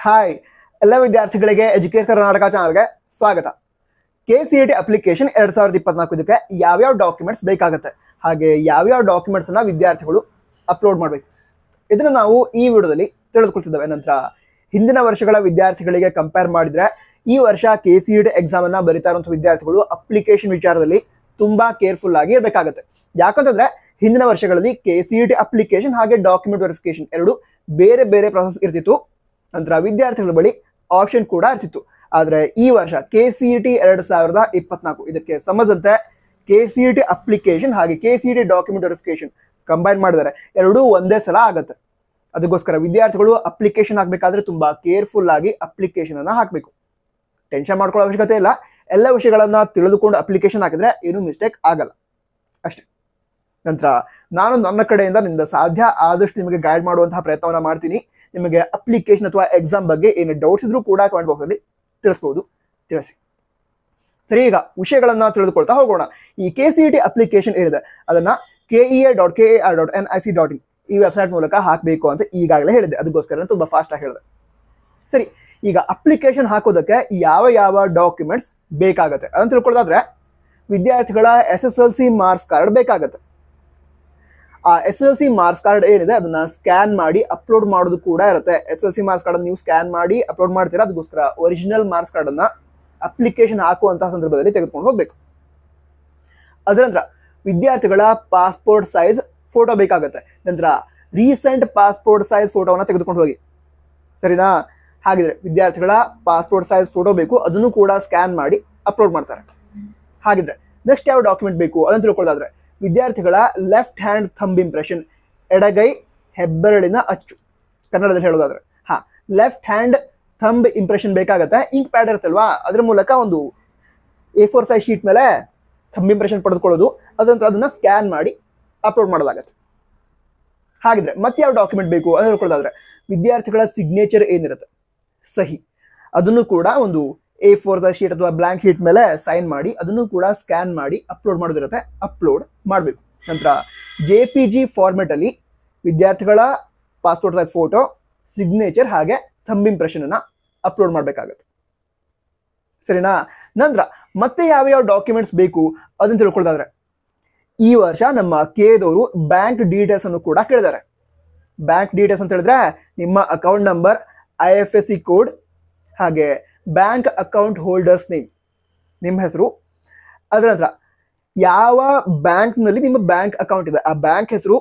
Hi ಎಲ್ಲ ವಿದ್ಯಾರ್ಥಿಗಳಿಗೆ educate Karnataka ಚಾನಲ್ಗೆ ಸ್ವಾಗತ. KCET ಅಪ್ಲಿಕೇಶನ್ 2024 ಇದಕ್ಕೆ ಯಾವ್ಯಾವ ಡಾಕ್ಯುಮೆಂಟ್ಸ್ ಬೇಕಾಗುತ್ತೆ, ಹಾಗೆ ಯಾವ್ಯಾವ ಡಾಕ್ಯುಮೆಂಟ್ಸ್ ಅನ್ನ ವಿದ್ಯಾರ್ಥಿಗಳು ಅಪ್ಲೋಡ್ ಮಾಡಬೇಕು, ಇದನ್ನ ನಾವು ಈ ವಿಡಿಯೋದಲ್ಲಿ ತಿಳಿದುಕೊಳ್ತಿದ್ದೇವೆ. ನಂತರ ಹಿಂದಿನ ವರ್ಷಗಳ ವಿದ್ಯಾರ್ಥಿಗಳಿಗೆ ಕಂಪೇರ್ ಮಾಡಿದ್ರೆ ಈ ವರ್ಷ KCET ಎಕ್ಸಾಮ್ ಅನ್ನ ಬರೀತಾ ಇರುವಂತಹ ವಿದ್ಯಾರ್ಥಿಗಳು ಅಪ್ಲಿಕೇಶನ್ ವಿಚಾರದಲ್ಲಿ ತುಂಬಾ ಕೇರ್ಫುಲ್ ಆಗಿ ಇರಬೇಕಾಗುತ್ತೆ. ಯಾಕಂತಂದ್ರೆ ಹಿಂದಿನ ವರ್ಷಗಳಲ್ಲಿ KCET ಅಪ್ಲಿಕೇಶನ್ ಹಾಗೆ ಡಾಕ್ಯುಮೆಂಟ್ ವೆರಿಫಿಕೇಶನ್ ಎರಡು ಬೇರೆ ಬೇರೆ ಪ್ರೊಸೆಸ್ ಇರ್ತಿತ್ತು. ನಂತರ ವಿದ್ಯಾರ್ಥಿಗಳ ಬಳಿ ಆಪ್ಷನ್ ಕೂಡ ಇರ್ತಿತ್ತು. ಆದ್ರೆ ಈ ವರ್ಷ KCET 2024 ಇದಕ್ಕೆ ಸಂಬಂಧಂತೆ KCET ಅಪ್ಲಿಕೇಶನ್ ಹಾಗೆ KCET ಡಾಕ್ಯುಮೆಂಟ್ ವೆರಿಫಿಕೇಶನ್ ಕಂಬೈನ್ ಮಾಡಿದ್ದಾರೆ. ಎರಡೂ ಒಂದೇ ಸಲ ಆಗುತ್ತೆ. ಅದಕ್ಕೋಸ್ಕರ ವಿದ್ಯಾರ್ಥಿಗಳು ಅಪ್ಲಿಕೇಶನ್ ಹಾಕ್ಬೇಕಾದ್ರೆ ತುಂಬಾ ಕೇರ್ಫುಲ್ ಆಗಿ ಅಪ್ಲಿಕೇಶನ್ ಅನ್ನ ಹಾಕಬೇಕು. ಟೆನ್ಷನ್ ಮಾಡ್ಕೊಳ್ಳೋ ಅವಶ್ಯಕತೆ ಇಲ್ಲ. ಎಲ್ಲ ವಿಷಯಗಳನ್ನ ತಿಳಿದುಕೊಂಡು ಅಪ್ಲಿಕೇಶನ್ ಹಾಕಿದ್ರೆ ಏನು ಮಿಸ್ಟೇಕ್ ಆಗಲ್ಲ ಅಷ್ಟೇ. ನಂತರ ನಾನು ನನ್ನ ಕಡೆಯಿಂದ ನಿಮ್ಮಿಂದ ಸಾಧ್ಯ ಆದಷ್ಟು ನಿಮಗೆ ಗೈಡ್ ಮಾಡುವಂತಹ ಪ್ರಯತ್ನವನ್ನ ಮಾಡ್ತೀನಿ. ನಿಮಗೆ ಅಪ್ಲಿಕೇಶನ್ ಅಥವಾ ಎಕ್ಸಾಮ್ ಬಗ್ಗೆ ಏನು ಡೌಟ್ಸ್ ಇದ್ರೂ ಕೂಡ ಕಮೆಂಟ್ ಬಾಕ್ಸ್ ಅಲ್ಲಿ ತಿಳಿಸಬಹುದು, ತಿಳಿಸಿ. ಸರಿ, ಈಗ ವಿಷಯಗಳನ್ನ ತಿಳಿದುಕೊಳ್ತಾ ಹೋಗೋಣ. ಈ KCET ಅಪ್ಲಿಕೇಶನ್ ಏನಿದೆ ಅದನ್ನ kea.kar.nic.in ಈ ವೆಬ್ಸೈಟ್ ಮೂಲಕ ಹಾಕಬೇಕು ಅಂತ ಈಗಾಗಲೇ ಹೇಳಿದೆ. ಅದಕ್ಕೋಸ್ಕರ ತುಂಬಾ ಫಾಸ್ಟ್ ಆಗಿ ಹೇಳಿದೆ. ಸರಿ, ಈಗ ಅಪ್ಲಿಕೇಶನ್ ಹಾಕೋದಕ್ಕೆ ಯಾವ ಯಾವ ಡಾಕ್ಯುಮೆಂಟ್ಸ್ ಬೇಕಾಗುತ್ತೆ ಅದನ್ನ ತಿಳ್ಕೊಳ್ಳೋದಾದ್ರೆ ವಿದ್ಯಾರ್ಥಿಗಳ SSLC ಮಾರ್ಕ್ಸ್ ಕಾರ್ಡ್ ಬೇಕಾಗುತ್ತೆ. ಆ SSLC ಮಾರ್ಕ್ಸ್ ಕಾರ್ಡ್ ಏನಿದೆ ಅದನ್ನ ಸ್ಕ್ಯಾನ್ ಮಾಡಿ ಅಪ್ಲೋಡ್ ಮಾಡೋದು ಕೂಡ ಇರುತ್ತೆ. SSLC ಮಾರ್ಕ್ಸ್ ಕಾರ್ಡ್ ನೀವು ಸ್ಕ್ಯಾನ್ ಮಾಡಿ ಅಪ್ಲೋಡ್ ಮಾಡ್ತೀರಾ. ಅದಕ್ಕೋಸ್ಕರ ಒರಿಜಿನಲ್ ಮಾರ್ಕ್ಸ್ ಕಾರ್ಡ್ ಅನ್ನ ಅಪ್ಲಿಕೇಶನ್ ಹಾಕುವಂತಹ ಸಂದರ್ಭದಲ್ಲಿ ತೆಗೆದುಕೊಂಡು ಹೋಗ್ಬೇಕು. ಅದರ ನಂತರ ವಿದ್ಯಾರ್ಥಿಗಳ ಪಾಸ್ಪೋರ್ಟ್ ಸೈಜ್ ಫೋಟೋ ಬೇಕಾಗುತ್ತೆ. ನಂತರ ರೀಸೆಂಟ್ ಪಾಸ್ಪೋರ್ಟ್ ಸೈಜ್ ಫೋಟೋವನ್ನ ತೆಗೆದುಕೊಂಡು ಹೋಗಿ. ಸರಿನಾ? ಹಾಗಿದ್ರೆ ವಿದ್ಯಾರ್ಥಿಗಳ ಪಾಸ್ಪೋರ್ಟ್ ಸೈಜ್ ಫೋಟೋ ಬೇಕು, ಅದನ್ನು ಕೂಡ ಸ್ಕ್ಯಾನ್ ಮಾಡಿ ಅಪ್ಲೋಡ್ ಮಾಡ್ತಾರೆ. ಹಾಗಿದ್ರೆ ನೆಕ್ಸ್ಟ್ ಯಾವ ಡಾಕ್ಯುಮೆಂಟ್ ಬೇಕು ಅದನ್ನು ತಿಳ್ಕೊಳ್ಳೋದಾದ್ರೆ ವಿದ್ಯಾರ್ಥಿಗಳ ಲೆಫ್ಟ್ ಹ್ಯಾಂಡ್ ಥಂಬ್ ಇಂಪ್ರೆಷನ್, ಎಡಗೈ ಹೆಬ್ಬೆರಳಿನ ಅಚ್ಚು ಕನ್ನಡದಲ್ಲಿ ಹೇಳೋದಾದ್ರೆ ಲೆಫ್ಟ್ ಹ್ಯಾಂಡ್ ಥಂಬ್ ಇಂಪ್ರೆಷನ್ ಬೇಕಾಗತ್ತೆ. ಇಂಕ್ ಪ್ಯಾಡ್ ಇರುತ್ತಲ್ವಾ, ಅದ್ರ ಮೂಲಕ ಒಂದು A4 ಸೈಜ್ ಶೀಟ್ ಮೇಲೆ ಥಂಬ್ ಇಂಪ್ರೆಷನ್ ಪಡೆದುಕೊಳ್ಳೋದು, ಅದನ್ನ ಸ್ಕ್ಯಾನ್ ಮಾಡಿ ಅಪ್ಲೋಡ್ ಮಾಡೋದಾಗತ್ತೆ. ಹಾಗಿದ್ರೆ ಮತ್ತೆ ಯಾವ ಡಾಕ್ಯುಮೆಂಟ್ ಬೇಕು ಅದನ್ನು ತಿಳ್ಕೊಳ್ಳೋದಾದ್ರೆ ವಿದ್ಯಾರ್ಥಿಗಳ ಸಿಗ್ನೇಚರ್ ಏನಿರುತ್ತೆ, ಸಹಿ, ಅದನ್ನು ಕೂಡ ಒಂದು A4 ಶೀಟ್ ಅಥವಾ ಬ್ಲಾಂಕ್ ಶೀಟ್ ಮೇಲೆ ಸೈನ್ ಮಾಡಿ ಅದನ್ನು ಕೂಡ ಸ್ಕ್ಯಾನ್ ಮಾಡಿ ಅಪ್ಲೋಡ್ ಮಾಡೋದಿರುತ್ತೆ, ಅಪ್ಲೋಡ್ ಮಾಡಬೇಕು. ನಂತರ JPG ಫಾರ್ಮೆಟ್ ಅಲ್ಲಿ ವಿದ್ಯಾರ್ಥಿಗಳ ಪಾಸ್ಪೋರ್ಟ್ ಸೈಜ್ ಫೋಟೋ, ಸಿಗ್ನೇಚರ್ ಹಾಗೆ ಥಂಬ್ ಇಂಪ್ರೆಷನ್ ಅನ್ನ ಅಪ್ಲೋಡ್ ಮಾಡಬೇಕಾಗತ್ತೆ. ಸರಿನಾ? ನಂತರ ಮತ್ತೆ ಯಾವ ಡಾಕ್ಯುಮೆಂಟ್ಸ್ ಬೇಕು ಅದನ್ನು ತಿಳ್ಕೊಳ್ಳೋದಾದ್ರೆ ಈ ವರ್ಷ ನಮ್ಮ KA ಬ್ಯಾಂಕ್ ಡೀಟೇಲ್ಸ್ ಅನ್ನು ಕೂಡ ಕೇಳಿದ್ದಾರೆ. ಬ್ಯಾಂಕ್ ಡೀಟೇಲ್ಸ್ ಅಂತ ಹೇಳಿದ್ರೆ ನಿಮ್ಮ ಅಕೌಂಟ್ ನಂಬರ್, IFSC ಕೋಡ್ ಹಾಗೆ ಬ್ಯಾಂಕ್ ಅಕೌಂಟ್ ಹೋಲ್ಡರ್ಸ್ ನೇಮ್, ನಿಮ್ಮ ಹೆಸರು, ಅದರ ನಂತರ ಯಾವ ಬ್ಯಾಂಕ್ ನಲ್ಲಿ ನಿಮ್ಮ ಬ್ಯಾಂಕ್ ಅಕೌಂಟ್ ಇದೆ ಆ ಬ್ಯಾಂಕ್ ಹೆಸರು,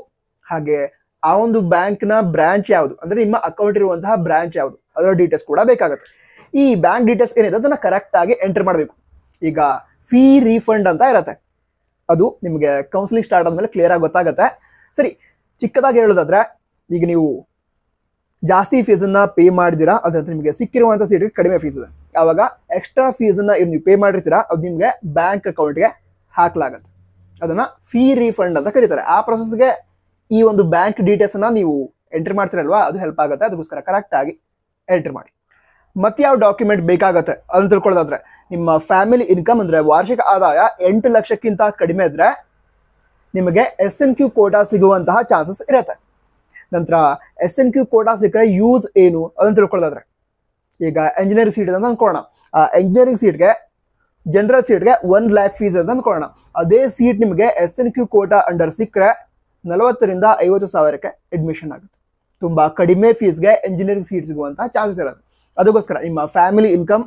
ಹಾಗೆ ಆ ಒಂದು ಬ್ಯಾಂಕ್ ನ ಬ್ರಾಂಚ್ ಯಾವುದು, ಅಂದ್ರೆ ನಿಮ್ಮ ಅಕೌಂಟ್ ಇರುವಂತಹ ಬ್ರಾಂಚ್ ಯಾವುದು, ಅದರ ಡೀಟೇಲ್ಸ್ ಕೂಡ ಬೇಕಾಗುತ್ತೆ. ಈ ಬ್ಯಾಂಕ್ ಡೀಟೇಲ್ಸ್ ಏನಿದೆ ಅದನ್ನ ಕರೆಕ್ಟ್ ಆಗಿ ಎಂಟರ್ ಮಾಡಬೇಕು. ಈಗ ಫೀ ರೀಫಂಡ್ ಅಂತ ಇರತ್ತೆ, ಅದು ನಿಮಗೆ ಕೌನ್ಸಿಲಿಂಗ್ ಸ್ಟಾರ್ಟ್ ಆದ್ಮೇಲೆ ಕ್ಲಿಯರ್ ಆಗಿ ಗೊತ್ತಾಗುತ್ತೆ. ಸರಿ, ಚಿಕ್ಕದಾಗಿ ಹೇಳೋದಾದ್ರೆ ಈಗ ನೀವು ಜಾಸ್ತಿ ಫೀಸನ್ನ ಪೇ ಮಾಡಿದಿರಾ, ಅದಂತ ನಿಮಗೆ ಸಿಕ್ಕಿರುವಂತ ಸೀಟ್ಗೆ ಕಡಿಮೆ ಫೀಸ್ ಇದೆ. ಆವಾಗ ಎಕ್ಸ್ಟ್ರಾ ಫೀಸನ್ನ ನೀವು ಪೇ ಮಾಡಿರ್ತೀರಾ, ಅದು ನಿಮಗೆ ಬ್ಯಾಂಕ್ ಅಕೌಂಟ್ಗೆ ಹಾಕ್ಲಾಗತ್ತೆ. ಅದನ್ನ ಫೀ ರೀಫಂಡ್ ಅಂತ ಕರೀತಾರೆ. ಆ ಪ್ರೊಸೆಸ್ಗೆ ಈ ಒಂದು ಬ್ಯಾಂಕ್ ಡೀಟೇಲ್ಸ್ ಅನ್ನ ನೀವು ಎಂಟ್ರಿ ಮಾಡ್ತೀರಲ್ವಾ, ಅದು ಹೆಲ್ಪ್ ಆಗುತ್ತೆ. ಅದಕ್ಕೋಸ್ಕರ ಕರೆಕ್ಟ್ ಆಗಿ ಎಂಟ್ರಿ ಮಾಡಿ. ಮತ್ತೆ ಯಾವ ಡಾಕ್ಯುಮೆಂಟ್ ಬೇಕಾಗತ್ತೆ ಅದನ್ನ ತಿಳ್ಕೊಳ್ಳೋದಾದ್ರೆ ನಿಮ್ಮ ಫ್ಯಾಮಿಲಿ ಇನ್ಕಮ್ ಅಂದ್ರೆ ವಾರ್ಷಿಕ ಆದಾಯ 8 ಲಕ್ಷಕ್ಕಿಂತ ಕಡಿಮೆ ಇದ್ರೆ ನಿಮಗೆ SNQ ಕೋಟಾ ಸಿಗುವಂತಹ ಚಾನ್ಸಸ್ ಇರುತ್ತೆ. ನಂತರ SNQ ಕೋಟಾ ಸಿಕ್ಕರೆ ಯೂಸ್ ಏನು ಅದನ್ನ ತಿಳ್ಕೊಳ್ಳೋದಾದ್ರೆ ಈಗ ಎಂಜಿನಿಯರಿಂಗ್ ಸೀಟ್ ಅಂತ ಅನ್ಕೊಳ್ಳೋಣ. ಆ ಎಂಜಿನಿಯರಿಂಗ್ ಸೀಟ್ಗೆ ಜನರಲ್ ಸೀಟ್ಗೆ 1 lakh ಫೀಸ್ ಅಂತ ಅನ್ಕೊಳ್ಳೋಣ. ಅದೇ ಸೀಟ್ ನಿಮಗೆ SNQ ಕೋಟಾ ಅಂಡರ್ ಸಿಕ್ಕರೆ 40,000 ರಿಂದ 50,000ಕ್ಕೆ ಅಡ್ಮಿಷನ್ ಆಗುತ್ತೆ. ತುಂಬಾ ಕಡಿಮೆ ಫೀಸ್ಗೆ ಎಂಜಿನಿಯರಿಂಗ್ ಸೀಟ್ ಸಿಗುವಂತಹ ಚಾನ್ಸಸ್ ಇರುತ್ತೆ. ಅದಕ್ಕೋಸ್ಕರ ನಿಮ್ಮ ಫ್ಯಾಮಿಲಿ ಇನ್ಕಮ್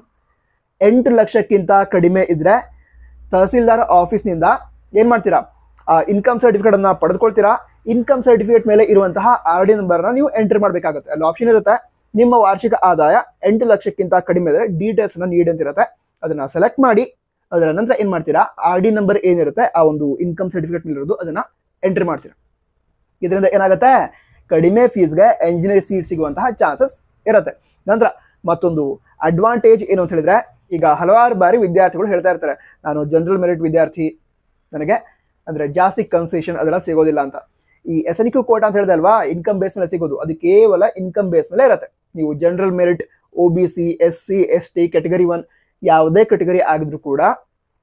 8 ಲಕ್ಷಕ್ಕಿಂತ ಕಡಿಮೆ ಇದ್ರೆ ತಹಸೀಲ್ದಾರ್ ಆಫೀಸ್ನಿಂದ ಏನ್ ಮಾಡ್ತೀರಾ, ಇನ್ಕಮ್ ಸರ್ಟಿಫಿಕೇಟ್ ಅನ್ನ ಪಡೆದುಕೊಳ್ತೀರಾ. ಇನ್ಕಮ್ ಸರ್ಟಿಫಿಕೇಟ್ ಮೇಲೆ ಇರುವಂತಹ RD ನಂಬರ್ ನ ನೀವು ಎಂಟರ್ ಮಾಡಬೇಕಾಗುತ್ತೆ. ಅಲ್ಲಿ ಆಪ್ಷನ್ ಇರುತ್ತೆ, ನಿಮ್ಮ ವಾರ್ಷಿಕ ಆದಾಯ 8 ಲಕ್ಷಕ್ಕಿಂತ ಕಡಿಮೆ ಇದ್ರೆ ಡೀಟೇಲ್ಸ್ ನ ನೀಡಿ ಅಂತ ಇರುತ್ತೆ. ಅದನ್ನ ಸೆಲೆಕ್ಟ್ ಮಾಡಿ ಅದರ ನಂತರ ಏನ್ ಮಾಡ್ತೀರಾ, RD ನಂಬರ್ ಏನಿರುತ್ತೆ ಆ ಒಂದು ಇನ್ಕಮ್ ಸರ್ಟಿಫಿಕೇಟ್ ಮೇಲೆ ಇರೋದು ಅದನ್ನ ಎಂಟರ್ ಮಾಡ್ತೀರಾ. ಇದರಿಂದ ಏನಾಗುತ್ತೆ, ಕಡಿಮೆ ಫೀಸ್ಗೆ ಎಂಜಿನಿಯರಿಂಗ್ ಸೀಟ್ ಸಿಗುವಂತಹ ಚಾನ್ಸಸ್ ಇರುತ್ತೆ. ನಂತರ ಮತ್ತೊಂದು ಅಡ್ವಾಂಟೇಜ್ ಏನು ಅಂತ ಹೇಳಿದ್ರೆ ಈಗ ಹಲವಾರು ಬಾರಿ ವಿದ್ಯಾರ್ಥಿಗಳು ಹೇಳ್ತಾ ಇರ್ತಾರೆ, ನಾನು ಜನರಲ್ ಮೆರಿಟ್ ವಿದ್ಯಾರ್ಥಿ, ನನಗೆ ಅಂದ್ರೆ ಜಾಸ್ತಿ ಕನ್ಸೆಷನ್ ಅದೆಲ್ಲ ಸಿಗೋದಿಲ್ಲ ಅಂತ. ಈ SNQ ಕೋಟಾ ಅಂತ ಹೇಳಿದೆ ಅಲ್ವಾ, ಇನ್ಕಮ್ ಬೇಸ್ ಮೇಲೆ ಸಿಗೋದು, ಅದು ಕೇವಲ ಇನ್ಕಮ್ ಬೇಸ್ ಮೇಲೆ ಇರುತ್ತೆ. ನೀವು general merit, OBC, SC, ST category 1 ಯಾವುದೇ ಕ್ಯಾಟಗರಿ ಆಗಿದ್ರು ಕೂಡ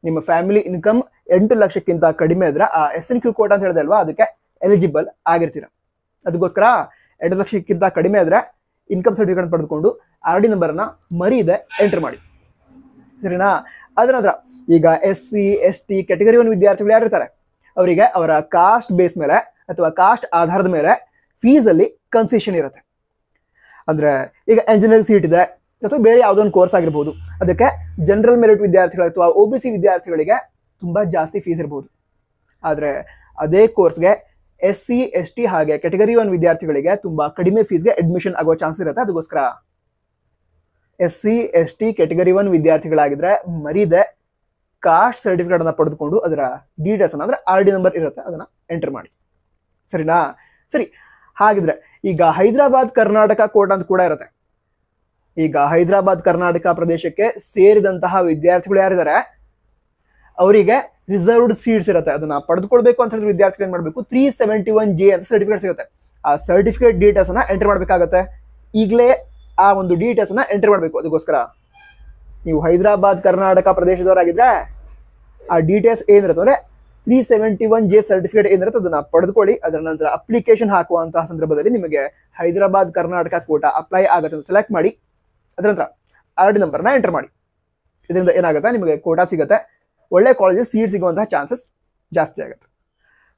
ನಿಮ್ಮ ಫ್ಯಾಮಿಲಿ ಇನ್ಕಮ್ 8 ಲಕ್ಷಕ್ಕಿಂತ ಕಡಿಮೆ ಇದ್ರೆ ಆ SNQ ಕೋಟಾ ಅಂತ ಹೇಳಿದೆ ಅಲ್ವಾ ಅದಕ್ಕೆ ಎಲಿಜಿಬಲ್ ಆಗಿರ್ತೀರ. ಅದಕ್ಕೋಸ್ಕರ 2 ಲಕ್ಷಕ್ಕಿಂತ ಕಡಿಮೆ ಇದ್ರೆ ಇನ್ಕಮ್ ಸರ್ಟಿಫಿಕೇಟ್ ಪಡೆದುಕೊಂಡು ಆರ್ ಡಿ ನಂಬರ್ನ ಮರೀದೆ ಎಂಟರ್ ಮಾಡಿ. ಸರಿನಾ? ಅದರ ನಂತರ ಈಗ SC ST ಕ್ಯಾಟಗರಿ 1 ವಿದ್ಯಾರ್ಥಿಗಳು ಯಾರು ಇರ್ತಾರೆ ಅವರಿಗೆ ಅವರ ಕಾಸ್ಟ್ ಬೇಸ್ ಮೇಲೆ ಅಥವಾ ಕಾಸ್ಟ್ ಆಧಾರದ ಮೇಲೆ ಫೀಸಲ್ಲಿ ಕನ್ಸೆಷನ್ ಇರುತ್ತೆ. ಅಂದ್ರೆ ಈಗ ಎಂಜಿನಿಯರಿಂಗ್ ಸೀಟ್ ಇದೆ ಅಥವಾ ಬೇರೆ ಯಾವುದೋ ಒಂದು ಕೋರ್ಸ್ ಆಗಿರ್ಬೋದು, ಅದಕ್ಕೆ ಜನರಲ್ ಮೆರಿಟ್ ವಿದ್ಯಾರ್ಥಿಗಳು ಅಥವಾ OBC ವಿದ್ಯಾರ್ಥಿಗಳಿಗೆ ತುಂಬಾ ಜಾಸ್ತಿ ಫೀಸ್ ಇರ್ಬೋದು. ಆದರೆ ಅದೇ ಕೋರ್ಸ್ಗೆ SC ST ಹಾಗೆ ಕ್ಯಾಟಗರಿ 1 ವಿದ್ಯಾರ್ಥಿಗಳಿಗೆ ತುಂಬಾ ಕಡಿಮೆ ಫೀಸ್ಗೆ ಅಡ್ಮಿಷನ್ ಆಗೋ ಚಾನ್ಸ್ ಇರುತ್ತೆ. ಅದಕ್ಕೋಸ್ಕರ SC ST ಕ್ಯಾಟಗರಿ 1 ವಿದ್ಯಾರ್ಥಿಗಳಾಗಿದ್ರೆ ಮರೀದೆ ಕಾಸ್ಟ್ ಸರ್ಟಿಫಿಕೇಟ್ ಅನ್ನ ಪಡೆದುಕೊಂಡು ಅದರ ಡೀಟೇಲ್ಸ್ ಅಂದ್ರೆ RD ನಂಬರ್ ಇರುತ್ತೆ, ಅದನ್ನ ಎಂಟರ್ ಮಾಡಿ. ಸರಿನಾ? ಸರಿ, ಹಾಗಿದ್ರೆ ಈಗ ಹೈದರಾಬಾದ್ ಕರ್ನಾಟಕ ಕೋಟ ಅಂತ ಕೂಡ ಇರುತ್ತೆ. ಈಗ ಹೈದರಾಬಾದ್ ಕರ್ನಾಟಕ ಪ್ರದೇಶಕ್ಕೆ ಸೇರಿದಂತಹ ವಿದ್ಯಾರ್ಥಿಗಳು ಯಾರಿದ್ದಾರೆ ಅವರಿಗೆ ರಿಸರ್ವ್ಡ್ ಸೀಟ್ಸ್ ಇರುತ್ತೆ. ಅದನ್ನ ಪಡೆದುಕೊಳ್ಬೇಕು ಅಂತ ಹೇಳಿದ್ರೆ ವಿದ್ಯಾರ್ಥಿಗಳು ಏನ್ ಮಾಡಬೇಕು, 371J ಅಂತ ಸರ್ಟಿಫಿಕೇಟ್ ಸಿಗುತ್ತೆ. ಆ ಸರ್ಟಿಫಿಕೇಟ್ ಡೀಟೇಲ್ಸ್ ಅನ್ನ ಎಂಟರ್ ಮಾಡ್ಬೇಕಾಗತ್ತೆ. ಈಗಲೇ ಆ ಒಂದು ಡೀಟೇಲ್ಸ್ ಅನ್ನ ಎಂಟರ್ ಮಾಡಬೇಕು. ಅದಕ್ಕೋಸ್ಕರ ನೀವು ಹೈದರಾಬಾದ್ ಕರ್ನಾಟಕ ಪ್ರದೇಶದವರಾಗಿದ್ರೆ ಆ ಡೀಟೇಲ್ಸ್ ಏನಿರುತ್ತೆ ಅಂದ್ರೆ 371J ಸರ್ಟಿಫಿಕೇಟ್ ಏನಿರುತ್ತೆ ಅದನ್ನ ಪಡೆದುಕೊಳ್ಳಿ. ಅದರ ನಂತರ ಅಪ್ಲಿಕೇಶನ್ ಹಾಕುವಂತಹ ಸಂದರ್ಭದಲ್ಲಿ ನಿಮಗೆ ಹೈದರಾಬಾದ್ ಕರ್ನಾಟಕ ಕೋಟಾ ಅಪ್ಲೈ ಆಗುತ್ತೆ ಅಂತ ಸೆಲೆಕ್ಟ್ ಮಾಡಿ. ಅದರ ನಂತರ RD ನಂಬರ್ನ ಎಂಟರ್ ಮಾಡಿ. ಇದರಿಂದ ಏನಾಗುತ್ತೆ, ನಿಮಗೆ ಕೋಟಾ ಸಿಗುತ್ತೆ, ಒಳ್ಳೆ ಕಾಲೇಜಸ್ ಸೀಟ್ ಸಿಗುವಂತಹ ಚಾನ್ಸಸ್ ಜಾಸ್ತಿ ಆಗುತ್ತೆ.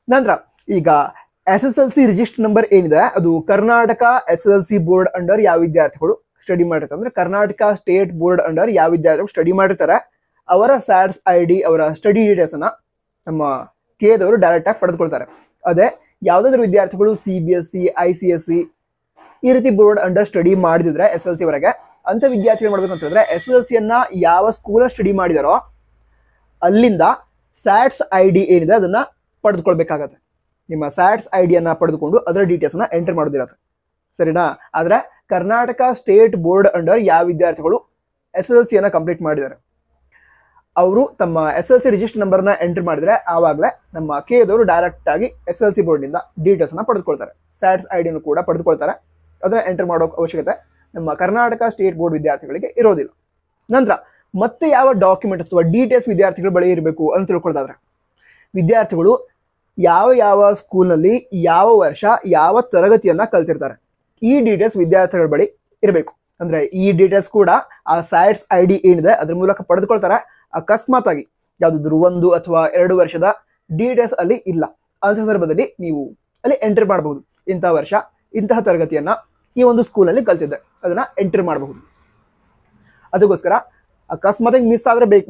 ನಂತರ ಈಗ SSLC ರಿಜಿಸ್ಟರ್ ನಂಬರ್ ಏನಿದೆ ಅದು ಕರ್ನಾಟಕ SSLC ಬೋರ್ಡ್ ಅಂಡರ್ ಯಾವ ವಿದ್ಯಾರ್ಥಿಗಳು ಸ್ಟಡಿ ಮಾಡಿರ್ತಾರೆ ಅಂದ್ರೆ ಕರ್ನಾಟಕ ಸ್ಟೇಟ್ ಬೋರ್ಡ್ ಅಂಡರ್ ಯಾವ ವಿದ್ಯಾರ್ಥಿಗಳು ಸ್ಟಡಿ ಮಾಡಿರ್ತಾರೆ ಅವರ SATS ID ಅವರ ಸ್ಟಡಿ ಡೀಟೇಲ್ಸ್ ಅನ್ನ ನಮ್ಮ KAದವರು ಡೈರೆಕ್ಟ್ ಆಗಿ ಪಡೆದುಕೊಳ್ತಾರೆ. ಅದೇ ಯಾವ್ದಾದ್ರು ವಿದ್ಯಾರ್ಥಿಗಳು CBSE ICSE ಈ ರೀತಿ ಬೋರ್ಡ್ ಅಂಡರ್ ಸ್ಟಡಿ ಮಾಡಿದ್ರೆ SSLC ವರೆಗೆ ಅಂತ ವಿದ್ಯಾರ್ಥಿಗಳು ಮಾಡ್ಬೇಕು ಅಂತ ಹೇಳಿದ್ರೆ SSLC ಅನ್ನ ಯಾವ ಸ್ಕೂಲ್ ಸ್ಟಡಿ ಮಾಡಿದಾರೋ ಅಲ್ಲಿಂದ SATS ID ಏನಿದೆ ಅದನ್ನ ಪಡೆದುಕೊಳ್ಬೇಕಾಗತ್ತೆ. ನಿಮ್ಮ SATS ID ಅನ್ನ ಪಡೆದುಕೊಂಡು ಅದರ ಡೀಟೇಲ್ಸ್ ಅನ್ನ ಎಂಟರ್ ಮಾಡೋದಿರತ್ತೆ. ಸರಿನಾ? ಆದ್ರೆ ಕರ್ನಾಟಕ ಸ್ಟೇಟ್ ಬೋರ್ಡ್ ಅಂಡರ್ ಯಾವ ವಿದ್ಯಾರ್ಥಿಗಳು SSLC ಅನ್ನ ಕಂಪ್ಲೀಟ್ ಮಾಡಿದ್ದಾರೆ ಅವರು ತಮ್ಮ SSLC ರಿಜಿಸ್ಟರ್ ನಂಬರ್ನ ಎಂಟರ್ ಮಾಡಿದ್ರೆ ಆವಾಗಲೇ ನಮ್ಮ KAದವರು ಡೈರೆಕ್ಟ್ ಆಗಿ SSLC ಬೋರ್ಡ್ ನಿಂದ ಡೀಟೇಲ್ಸ್ ಅನ್ನ ಪಡೆದುಕೊಳ್ತಾರೆ. SATS ID ಯನ್ನು ಕೂಡ ಪಡೆದುಕೊಳ್ತಾರೆ. ಅದನ್ನ ಎಂಟರ್ ಮಾಡೋ ಅವಶ್ಯಕತೆ ನಮ್ಮ ಕರ್ನಾಟಕ ಸ್ಟೇಟ್ ಬೋರ್ಡ್ ವಿದ್ಯಾರ್ಥಿಗಳಿಗೆ ಇರೋದಿಲ್ಲ. ನಂತರ ಮತ್ತೆ ಯಾವ ಡಾಕ್ಯುಮೆಂಟ್ ಅಥವಾ ಡೀಟೇಲ್ಸ್ ವಿದ್ಯಾರ್ಥಿಗಳ ಬಳಿ ಇರಬೇಕು ಅಂತ ತಿಳ್ಕೊಳ್ಳೋದಾದ್ರೆ ವಿದ್ಯಾರ್ಥಿಗಳು ಯಾವ ಯಾವ ಸ್ಕೂಲ್ನಲ್ಲಿ ಯಾವ ವರ್ಷ ಯಾವ ತರಗತಿಯನ್ನ ಕಲ್ತಿರ್ತಾರೆ ಈ ಡೀಟೇಲ್ಸ್ ವಿದ್ಯಾರ್ಥಿಗಳ ಬಳಿ ಇರಬೇಕು. ಅಂದ್ರೆ ಈ ಡೀಟೇಲ್ಸ್ ಕೂಡ ಆ SATS ID ಏನಿದೆ ಅದ್ರ ಮೂಲಕ ಪಡೆದುಕೊಳ್ತಾರೆ. ಅಕಸ್ಮಾತ್ ಆಗಿ ಯಾವ್ದಾದ್ರು 1 ಅಥವಾ 2 ವರ್ಷದ ಡೀಟೇಲ್ಸ್ ಅಲ್ಲಿ ಇಲ್ಲ ಅಂತ ಸಂದರ್ಭದಲ್ಲಿ ನೀವು ಅಲ್ಲಿ ಎಂಟರ್ ಮಾಡಬಹುದು. ಇಂತಹ ವರ್ಷ ಇಂತಹ ತರಗತಿಯನ್ನ ಈ ಒಂದು ಸ್ಕೂಲಲ್ಲಿ ಕಲ್ತಿದ್ದೆ ಅದನ್ನ ಎಂಟರ್ ಮಾಡಬಹುದು. ಅದಕ್ಕೋಸ್ಕರ ಅಕಸ್ಮಾತ್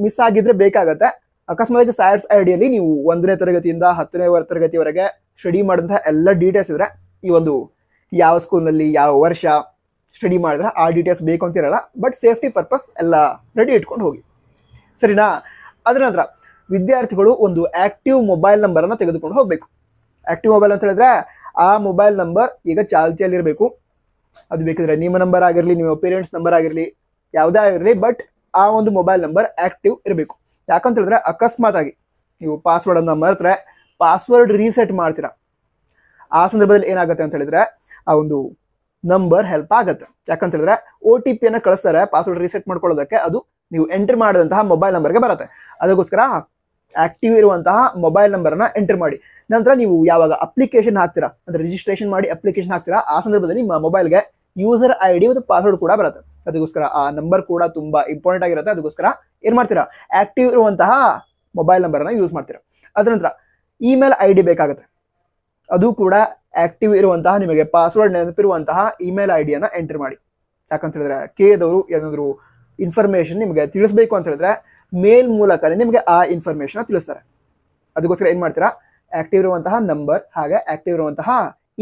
ಮಿಸ್ ಆಗಿದ್ರೆ ಬೇಕಾಗತ್ತೆ. ಅಕಸ್ಮಾತ್ SATS ID ಅಲ್ಲಿ ನೀವು 1ನೇ ತರಗತಿಯಿಂದ 10ನೇ ತರಗತಿವರೆಗೆ ಸ್ಟಡಿ ಮಾಡಿದಂತಹ ಎಲ್ಲ ಡೀಟೇಲ್ಸ್ ಇದ್ರೆ ಈ ಒಂದು ಯಾವ ಸ್ಕೂಲ್ನಲ್ಲಿ ಯಾವ ವರ್ಷ ಸ್ಟಡಿ ಮಾಡಿದ್ರೆ ಆ ಡೀಟೇಲ್ಸ್ ಬೇಕು ಅಂತ ಇರಲ್ಲ. ಬಟ್ ಸೇಫ್ಟಿ ಪರ್ಪಸ್ ಎಲ್ಲ ರೆಡಿ ಇಟ್ಕೊಂಡು ಹೋಗಿ. ಸರಿನಾ? ಅದರ ನಂತರ ವಿದ್ಯಾರ್ಥಿಗಳು ಒಂದು ಆಕ್ಟಿವ್ ಮೊಬೈಲ್ ನಂಬರ್ ಅನ್ನ ತೆಗೆದುಕೊಂಡು ಹೋಗ್ಬೇಕು. ಆಕ್ಟಿವ್ ಮೊಬೈಲ್ ಅಂತ ಹೇಳಿದ್ರೆ ಆ ಮೊಬೈಲ್ ನಂಬರ್ ಈಗ ಚಾಲ್ತಿಯಲ್ಲಿ ಇರಬೇಕು. ಅದು ಬೇಕಿದ್ರೆ ನಿಮ್ಮ ನಂಬರ್ ಆಗಿರಲಿ, ನಿಮ್ಮ ಪೇರೆಂಟ್ಸ್ ನಂಬರ್ ಆಗಿರಲಿ, ಯಾವುದೇ ಆಗಿರಲಿ, ಬಟ್ ಆ ಒಂದು ಮೊಬೈಲ್ ನಂಬರ್ ಆಕ್ಟಿವ್ ಇರಬೇಕು. ಯಾಕಂತ ಹೇಳಿದ್ರೆ ಅಕಸ್ಮಾತ್ ಆಗಿ ನೀವು ಪಾಸ್ವರ್ಡ್ ಅನ್ನ ಮರೆತ್ರೆ ಪಾಸ್ವರ್ಡ್ ರೀಸೆಟ್ ಮಾಡ್ತೀರಾ. ಆ ಸಂದರ್ಭದಲ್ಲಿ ಏನಾಗುತ್ತೆ ಅಂತ ಹೇಳಿದ್ರೆ ಆ ಒಂದು ನಂಬರ್ ಹೆಲ್ಪ್ ಆಗುತ್ತೆ. ಯಾಕಂತ ಹೇಳಿದ್ರೆ OTP ಅನ್ನ ಕಳಿಸ್ತಾರೆ ಪಾಸ್ವರ್ಡ್ ರೀಸೆಟ್ ಮಾಡ್ಕೊಳ್ಳೋದಕ್ಕೆ, ಅದು ನೀವು ಎಂಟರ್ ಮಾಡಿದಂತಹ ಮೊಬೈಲ್ ನಂಬರ್ಗೆ ಬರುತ್ತೆ. ಅದಕ್ಕೋಸ್ಕರ ಆಕ್ಟಿವ್ ಇರುವಂತಹ ಮೊಬೈಲ್ ನಂಬರ್ ಅನ್ನ ಎಂಟರ್ ಮಾಡಿ. ನಂತರ ನೀವು ಯಾವಾಗ ಅಪ್ಲಿಕೇಶನ್ ಹಾಕ್ತೀರಾ ಅಂದ್ರೆ ರಿಜಿಸ್ಟ್ರೇಷನ್ ಮಾಡಿ ಅಪ್ಲಿಕೇಶನ್ ಹಾಕ್ತೀರಾ ಆ ಸಂದರ್ಭದಲ್ಲಿ ನಿಮ್ಮ ಮೊಬೈಲ್ಗೆ ಯೂಸರ್ ID ಮತ್ತು ಪಾಸ್ವರ್ಡ್ ಕೂಡ ಬರುತ್ತೆ. ಅದಕ್ಕೋಸ್ಕರ ಆ ನಂಬರ್ ಕೂಡ ತುಂಬಾ ಇಂಪಾರ್ಟೆಂಟ್ ಆಗಿರುತ್ತೆ. ಅದಕ್ಕೋಸ್ಕರ ಏನ್ ಮಾಡ್ತೀರಾ, ಆಕ್ಟಿವ್ ಇರುವಂತಹ ಮೊಬೈಲ್ ನಂಬರ್ ಅನ್ನ ಯೂಸ್ ಮಾಡ್ತೀರಾ. ಅದ್ರ ನಂತರ ಇಮೇಲ್ ID ಬೇಕಾಗುತ್ತೆ. ಅದು ಕೂಡ ಆಕ್ಟಿವ್ ಇರುವಂತಹ ನಿಮಗೆ ಪಾಸ್ವರ್ಡ್ ನೆನಪಿರುವಂತಹ ಇಮೇಲ್ ID ಅನ್ನ ಎಂಟರ್ ಮಾಡಿ. ಯಾಕಂತ ಹೇಳಿದ್ರೆ KAದವರು ಏನಾದ್ರು ಇನ್ಫಾರ್ಮೇಶನ್ ನಿಮಗೆ ತಿಳಿಸ್ಬೇಕು ಅಂತ ಹೇಳಿದ್ರೆ ಮೇಲ್ ಮೂಲಕ ನಿಮಗೆ ಆ ಇನ್ಫಾರ್ಮೇಶನ್ ತಿಳಿಸ್ತಾರೆ. ಅದಕ್ಕೋಸ್ಕರ ಏನ್ ಮಾಡ್ತೀರಾ, ಆಕ್ಟಿವ್ ಇರುವಂತಹ ನಂಬರ್ ಹಾಗೆ ಆಕ್ಟಿವ್ ಇರುವಂತಹ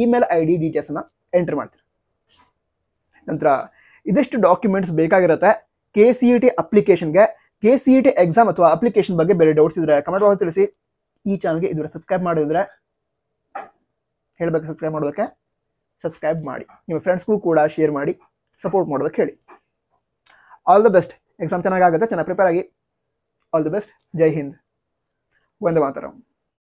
ಇಮೇಲ್ ID ಡೀಟೇಲ್ಸ್ ಅನ್ನ ಎಂಟರ್ ಮಾಡ್ತೀರಾ. ನಂತರ ಇದಿಷ್ಟು ಡಾಕ್ಯುಮೆಂಟ್ಸ್ ಬೇಕಾಗಿರುತ್ತೆ KCET ಅಪ್ಲಿಕೇಶನ್ಗೆ. KCET ಎಕ್ಸಾಮ್ ಅಥವಾ ಅಪ್ಲಿಕೇಶನ್ ಬಗ್ಗೆ ಬೇರೆ ಡೌಟ್ಸ್ ಇದ್ರೆ ಕಮೆಂಟ್ ಬಾಕ್ಸ್ ತಿಳಿಸಿ. ಈ ಚಾನಲ್ಗೆ ಇದುವರೆ ಸಬ್ಸ್ಕ್ರೈಬ್ ಮಾಡಿದ್ರೆ ಹೇಳ್ಬೇಕು, ಸಬ್ಸ್ಕ್ರೈಬ್ ಮಾಡೋದಕ್ಕೆ ಸಬ್ಸ್ಕ್ರೈಬ್ ಮಾಡಿ. ನಿಮ್ಮ ಫ್ರೆಂಡ್ಸ್ಗೂ ಕೂಡ ಶೇರ್ ಮಾಡಿ ಸಪೋರ್ಟ್ ಮಾಡೋದಕ್ಕೆ ಹೇಳಿ. All the best. ಎಕ್ಸಾಮ್ ಚೆನ್ನಾಗಾಗುತ್ತೆ, ಚೆನ್ನಾಗಿ ಪ್ರಿಪೇರ್ ಆಗಿ. All the best. Jai Hind. Vande Mataram.